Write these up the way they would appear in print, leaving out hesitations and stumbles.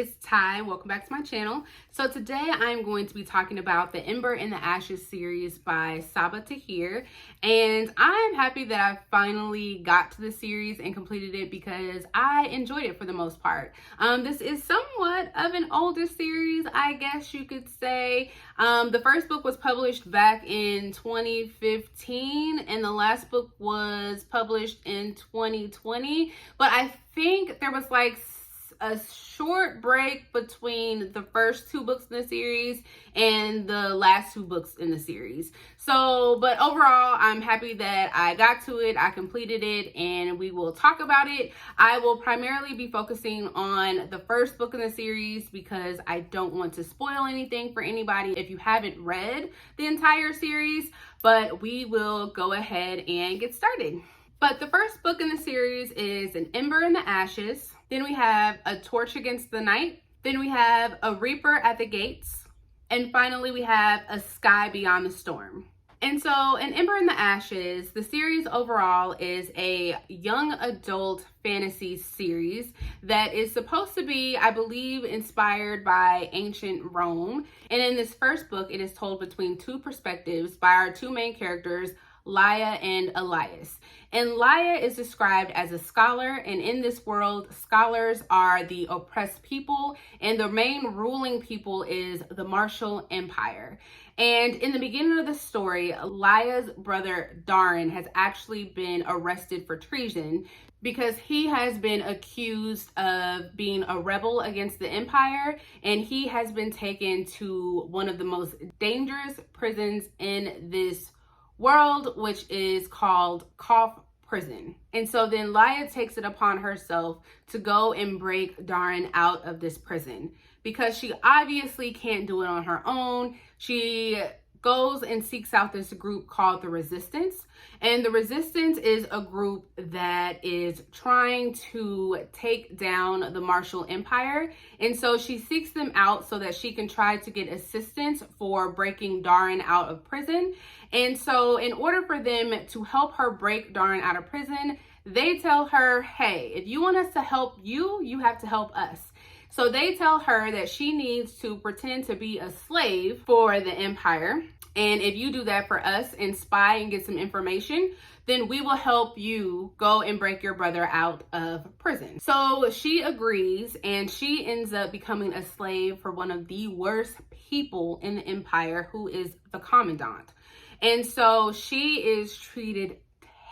it's Ty. Welcome back to my channel. So today I'm going to be talking about the Ember in the Ashes series by Sabaa Tahir. And I'm happy that I finally got to the series and completed it because I enjoyed it for the most part. This is somewhat of an older series, I guess you could say. The first book was published back in 2015 and the last book was published in 2020. But I think there was like a short break between the first two books in the series and the last two books in the series. But overall, I'm happy that I got to it, I completed it, and we will talk about it. I will primarily be focusing on the first book in the series because I don't want to spoil anything for anybody if you haven't read the entire series, but we will go ahead and get started. But the first book in the series is An Ember in the Ashes. Then we have A Torch Against the Night. Then we have A Reaper at the Gates. And finally, we have A Sky Beyond the Storm. And so An Ember in the Ashes, the series overall is a young adult fantasy series that is supposed to be, I believe, inspired by ancient Rome. And in this first book, it is told between two perspectives by our two main characters, Laia and Elias. And Laia is described as a scholar, and in this world, scholars are the oppressed people, and the main ruling people is the Martial Empire. And in the beginning of the story, Laia's brother Darin has actually been arrested for treason because he has been accused of being a rebel against the Empire, and he has been taken to one of the most dangerous prisons in this world, which is called Cough Prison. And so then Laia takes it upon herself to go and break Darin out of this prison because she obviously can't do it on her own. She goes and seeks out this group called the Resistance. And the Resistance is a group that is trying to take down the Martial Empire. And so she seeks them out so that she can try to get assistance for breaking Darin out of prison. And so in order for them to help her break Darin out of prison, they tell her, hey, if you want us to help you, you have to help us. So they tell her that she needs to pretend to be a slave for the Empire. And if you do that for us and spy and get some information, then we will help you go and break your brother out of prison. So she agrees, and she ends up becoming a slave for one of the worst people in the Empire, who is the Commandant. And so she is treated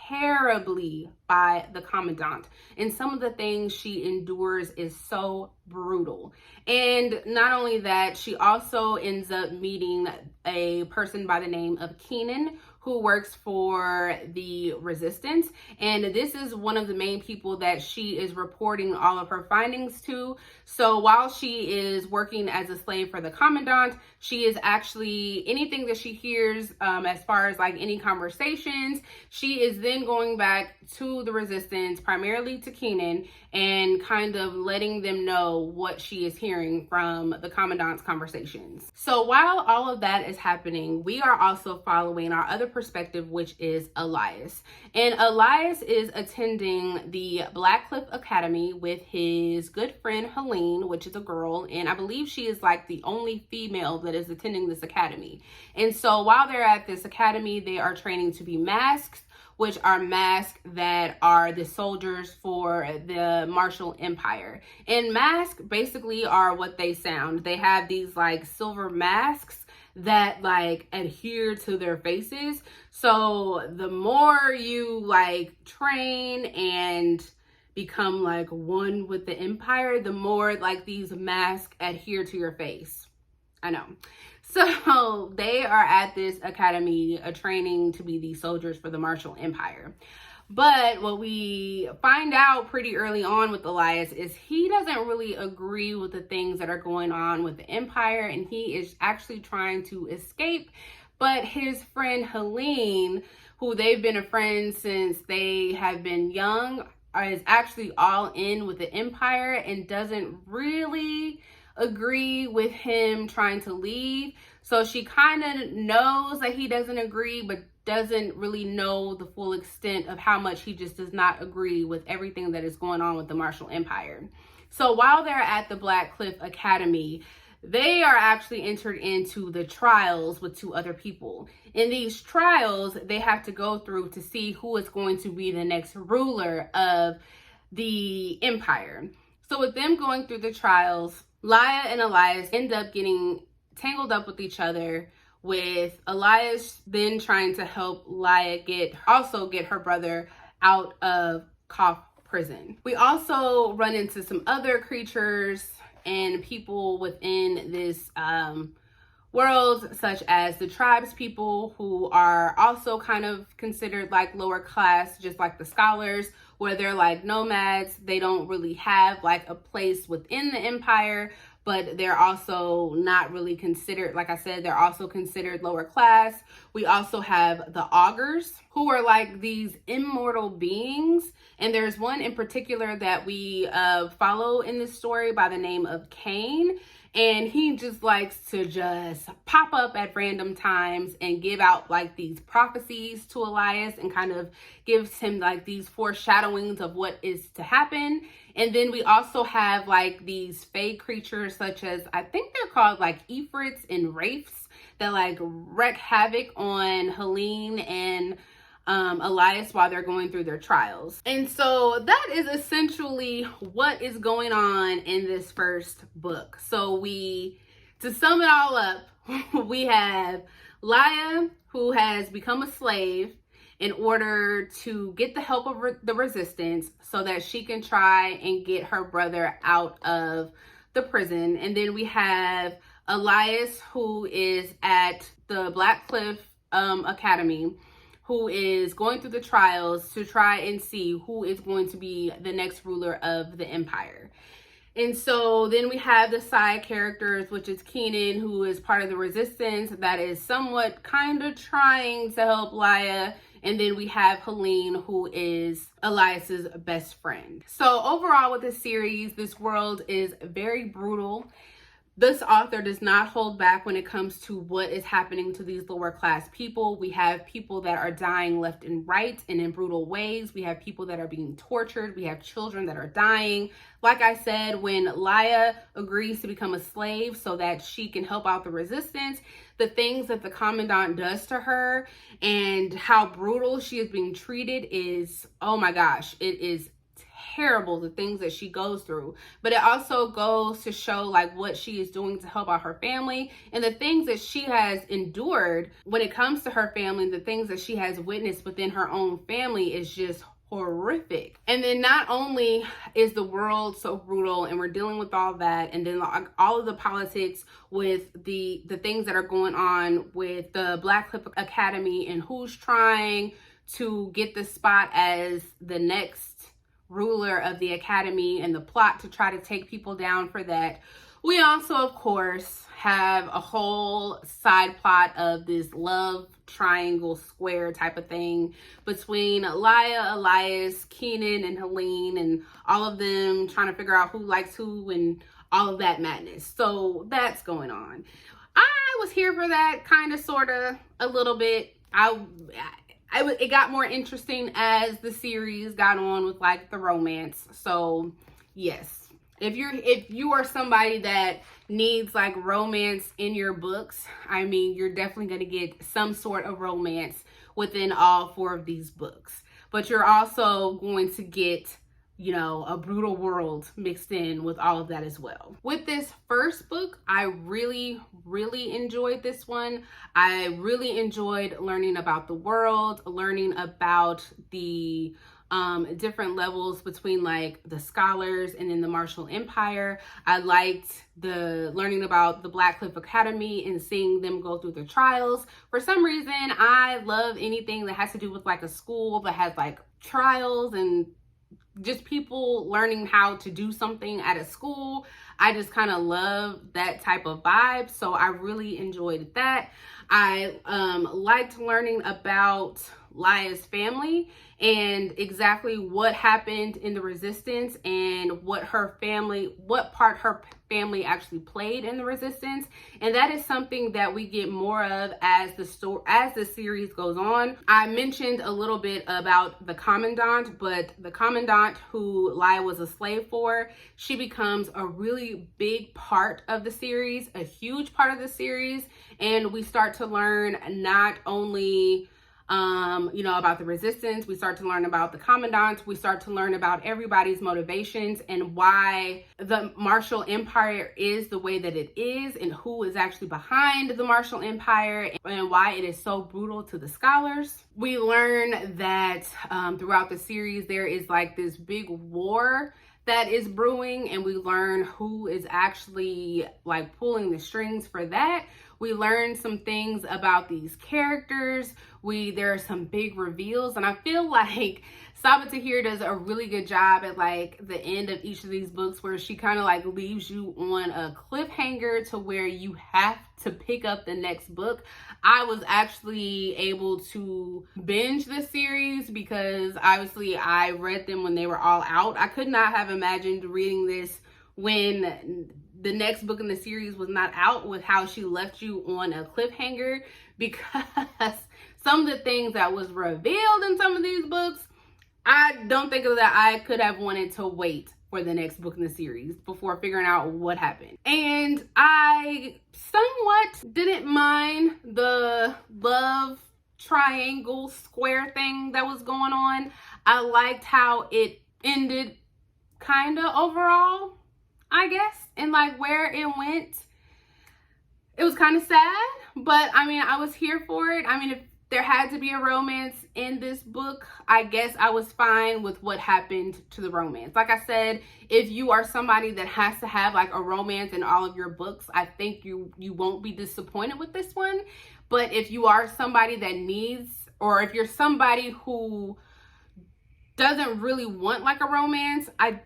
terribly by the Commandant, and some of the things she endures is so brutal. And not only that, she also ends up meeting a person by the name of Keenan, who works for the Resistance. And this is one of the main people that she is reporting all of her findings to. So while she is working as a slave for the Commandant, she is actually, anything that she hears as far as like any conversations, she is then going back to the Resistance, primarily to Keenan, and kind of letting them know what she is hearing from the Commandant's conversations. So while all of that is happening, we are also following our other perspective, which is Elias. And Elias is attending the Blackcliff Academy with his good friend Helene, which is a girl, and I believe she is like the only female that is attending this academy. And so while they're at this academy, they are training to be masks, which are masks that are the soldiers for the Martial Empire. And masks basically are what they sound. They have these like silver masks that like adhere to their faces. So the more you like train and become like one with the Empire, the more like these masks adhere to your face. I know. So they are at this academy, training to be the soldiers for the Martial Empire. But what we find out pretty early on with Elias is he doesn't really agree with the things that are going on with the Empire, and he is actually trying to escape. But his friend Helene, who they've been a friend since they have been young, is actually all in with the Empire and doesn't really agree with him trying to leave. So she kind of knows that he doesn't agree, but doesn't really know the full extent of how much he just does not agree with everything that is going on with the Martial Empire. So while they're at the Black Cliff Academy, they are actually entered into the trials with 2 other people. In these trials, they have to go through to see who is going to be the next ruler of the empire. So with them going through the trials, Laia and Elias end up getting tangled up with each other, with Elias then trying to help Laia get her brother out of Koth prison. We also run into some other creatures and people within this world, such as the tribes people, who are also kind of considered like lower class, just like the scholars, where they're like nomads. They don't really have like a place within the empire, but they're also not really considered, like I said, they're also considered lower class. We also have the augurs, who are like these immortal beings. And there's one in particular that we follow in this story by the name of Cain. And he just likes to just pop up at random times and give out like these prophecies to Elias, and kind of gives him like these foreshadowings of what is to happen. And then we also have like these fey creatures, such as, I think they're called like Ifrits and Wraiths, that like wreak havoc on Helene and Elias while they're going through their trials. And so that is essentially what is going on in this first book. So to sum it all up, we have Laia, who has become a slave in order to get the help of the resistance so that she can try and get her brother out of the prison. And then we have Elias, who is at the Black Cliff Academy, who is going through the trials to try and see who is going to be the next ruler of the empire. And so then we have the side characters, which is Keenan, who is part of the resistance that is somewhat kind of trying to help Laia. And then we have Helene, who is Elias's best friend. So overall with this series, this world is very brutal. This author does not hold back when it comes to what is happening to these lower class people. We have people that are dying left and right and in brutal ways. We have people that are being tortured. We have children that are dying. Like I said, when Laia agrees to become a slave so that she can help out the resistance, the things that the commandant does to her and how brutal she is being treated is, oh my gosh, it is terrible, the things that she goes through. But it also goes to show like what she is doing to help out her family, and the things that she has endured when it comes to her family, the things that she has witnessed within her own family is just horrific. And then not only is the world so brutal and we're dealing with all that, and then like all of the politics with the things that are going on with the Black Cliff Academy and who's trying to get the spot as the next ruler of the academy and the plot to try to take people down for that. We also, of course, have a whole side plot of this love triangle square type of thing between Laia, Elias, Keenan, and Helene, and all of them trying to figure out who likes who and all of that madness. So that's going on. I was here for that, kind of, sort of, a little bit. It got more interesting as the series got on with like the romance. So yes, if you are somebody that needs like romance in your books, I mean, you're definitely going to get some sort of romance within all 4 of these books. But you're also going to get, you know, a brutal world mixed in with all of that as well. With this first book, I really enjoyed this one. I really enjoyed learning about the world, learning about the different levels between like the scholars and then the Martial Empire. I liked the learning about the Black Cliff Academy and seeing them go through the trials. For some reason, I love anything that has to do with like a school that has like trials and just people learning how to do something at a school. I just kind of love that type of vibe. So I really enjoyed that. I liked learning about Laya's family and exactly what happened in the resistance and what part her family actually played in the resistance. And that is something that we get more of as the series goes on. I mentioned a little bit about the commandant, but the commandant who Laya was a slave for, she becomes a really big part of the series, a huge part of the series. And we start to learn not only about the resistance, we start to learn about the commandant, we start to learn about everybody's motivations and why the Martial Empire is the way that it is and who is actually behind the Martial Empire and why it is so brutal to the scholars. We learn that throughout the series there is like this big war that is brewing, and we learn who is actually like pulling the strings for that. We learn some things about these characters. There are some big reveals, and I feel like Sabaa Tahir does a really good job at like the end of each of these books where she kind of like leaves you on a cliffhanger to where you have to pick up the next book. I was actually able to binge this series because obviously I read them when they were all out. I could not have imagined reading this when the next book in the series was not out, with how she left you on a cliffhanger, because some of the things that was revealed in some of these books, I don't think that I could have wanted to wait for the next book in the series before figuring out what happened. And I somewhat didn't mind the love triangle square thing that was going on. I liked how it ended kind of overall, I guess, and like where it went. It was kind of sad, but I mean, I was here for it. I mean, if there had to be a romance in this book, I guess I was fine with what happened to the romance. Like I said, if you are somebody that has to have like a romance in all of your books, I think you won't be disappointed with this one. But if you are somebody that needs, or if you're somebody who doesn't really want like a romance, I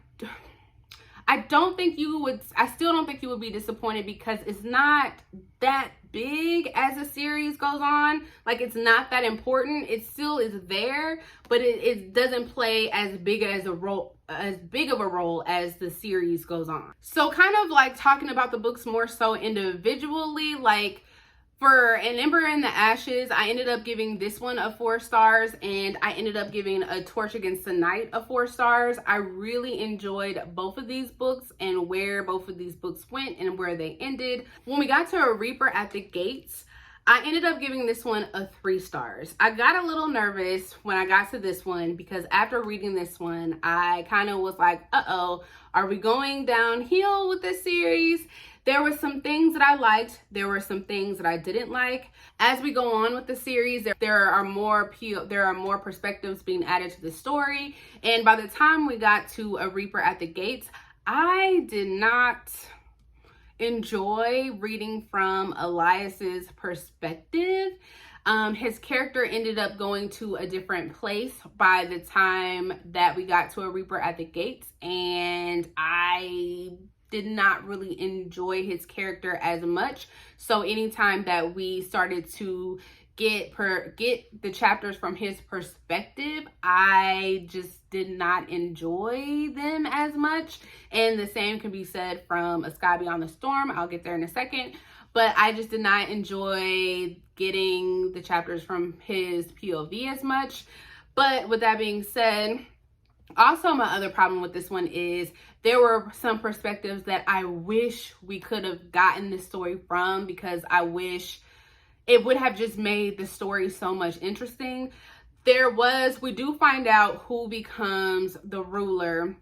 don't think you would, I still don't think you would be disappointed, because it's not that big as the series goes on. Like, it's not that important. It still is there, but it doesn't play as big of a role as the series goes on. So kind of like talking about the books more so individually, like for An Ember in the Ashes, I ended up giving this one a 4 stars, and I ended up giving A Torch Against the Night a 4 stars. I really enjoyed both of these books and where both of these books went and where they ended. When we got to A Reaper at the Gates, I ended up giving this one a 3 stars. I got a little nervous when I got to this one, because after reading this one, I kind of was like, uh-oh, are we going downhill with this series? There were some things that I liked. There were some things that I didn't like. As we go on with the series, there are more perspectives being added to the story. And by the time we got to A Reaper at the Gates, I did not enjoy reading from Elias's perspective. His character ended up going to a different place by the time that we got to A Reaper at the Gates, and I did not really enjoy his character as much. So anytime that we started to get the chapters from his perspective, I just did not enjoy them as much. And the same can be said from A Sky Beyond the Storm. I'll get there in a second. But I just did not enjoy getting the chapters from his POV as much. But with that being said, also my other problem with this one is there were some perspectives that I wish we could have gotten this story from, because I wish it would have just made the story so much interesting. We do find out who becomes the ruler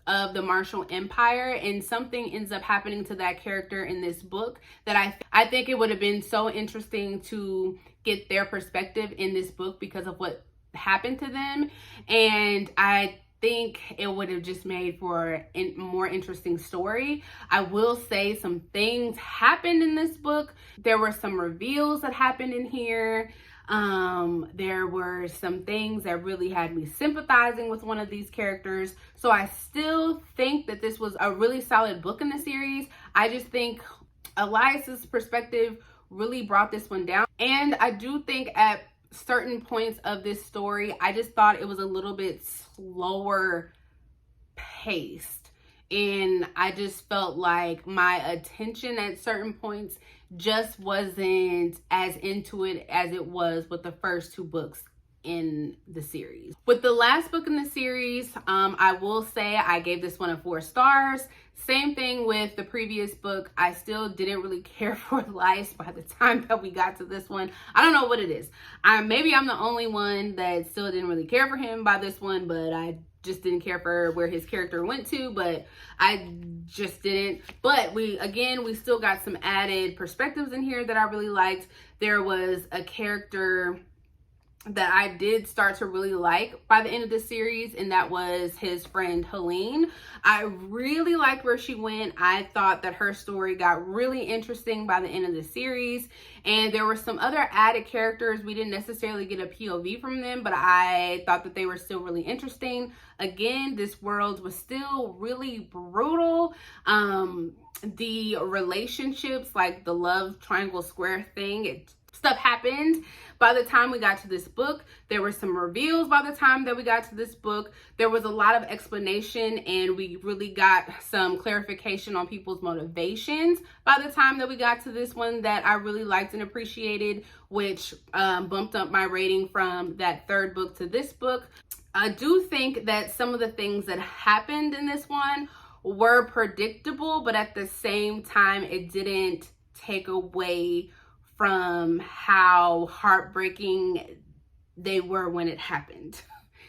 of the Martial Empire, and something ends up happening to that character in this book that I think it would have been so interesting to get their perspective in this book because of what happened to them. And I think it would have just made for a more interesting story. I will say some things happened in this book. There were some reveals that happened in here. There were some things that really had me sympathizing with one of these characters. So I still think that this was a really solid book in the series. I just think Elias's perspective really brought this one down. And I do think certain points of this story, I just thought it was a little bit slower paced. And I just felt like my attention at certain points just wasn't as into it as it was with the first two books in the series. With the last book in the series, I will say I gave this one a 4 stars. Same thing with the previous book. I still didn't really care for Lice by the time that we got to this one. I don't know what it is. Maybe I'm the only one that still didn't really care for him by this one, but I just didn't care for where his character went to, but I just didn't. But we still got some added perspectives in here that I really liked. There was a character that I did start to really like by the end of the series, and that was his friend Helene. I really liked where she went. I thought that her story got really interesting by the end of the series, and there were some other added characters. We didn't necessarily get a POV from them, but I thought that they were still really interesting. Again, this world was still really brutal. The relationships, like the love triangle square thing, stuff happened. By the time we got to this book, there were some reveals. By the time that we got to this book, there was a lot of explanation, and we really got some clarification on people's motivations by the time that we got to this one, that I really liked and appreciated, which bumped up my rating from that third book to this book. I do think that some of the things that happened in this one were predictable, but at the same time, it didn't take away from how heartbreaking they were when it happened,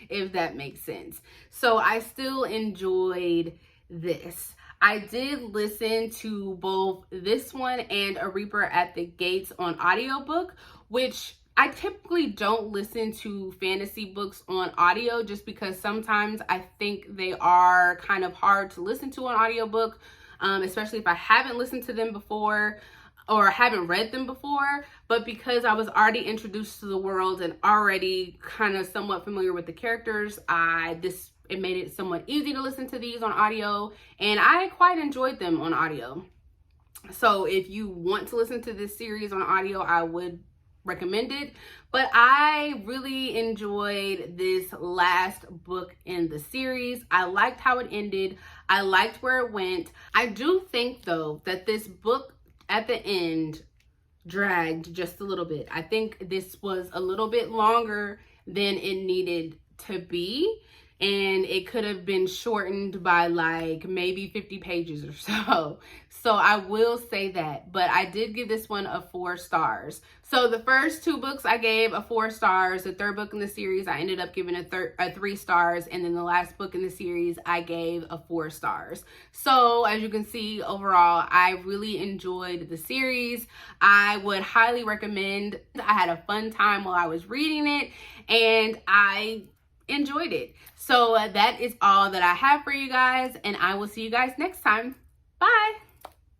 if that makes sense. So I still enjoyed this. I did listen to both this one and A Reaper at the Gates on audiobook, which I typically don't listen to fantasy books on audio just because sometimes I think they are kind of hard to listen to on audiobook, especially if I haven't listened to them before or haven't read them before. But because I was already introduced to the world and already kind of somewhat familiar with the characters, it made it somewhat easy to listen to these on audio, and I quite enjoyed them on audio. So if you want to listen to this series on audio, I would recommend it. But I really enjoyed this last book in the series. I liked how it ended. I liked where it went. I do think though that this book at the end dragged just a little bit. I think this was a little bit longer than it needed to be, and it could have been shortened by like maybe 50 pages or so. So I will say that, but I did give this one a 4 stars. So the first two books I gave a 4 stars. The third book in the series I ended up giving a 3 stars, and then the last book in the series I gave a 4 stars. So as you can see, overall I really enjoyed the series. I would highly recommend. I had a fun time while I was reading it, and I enjoyed it. So that is all that I have for you guys, and I will see you guys next time.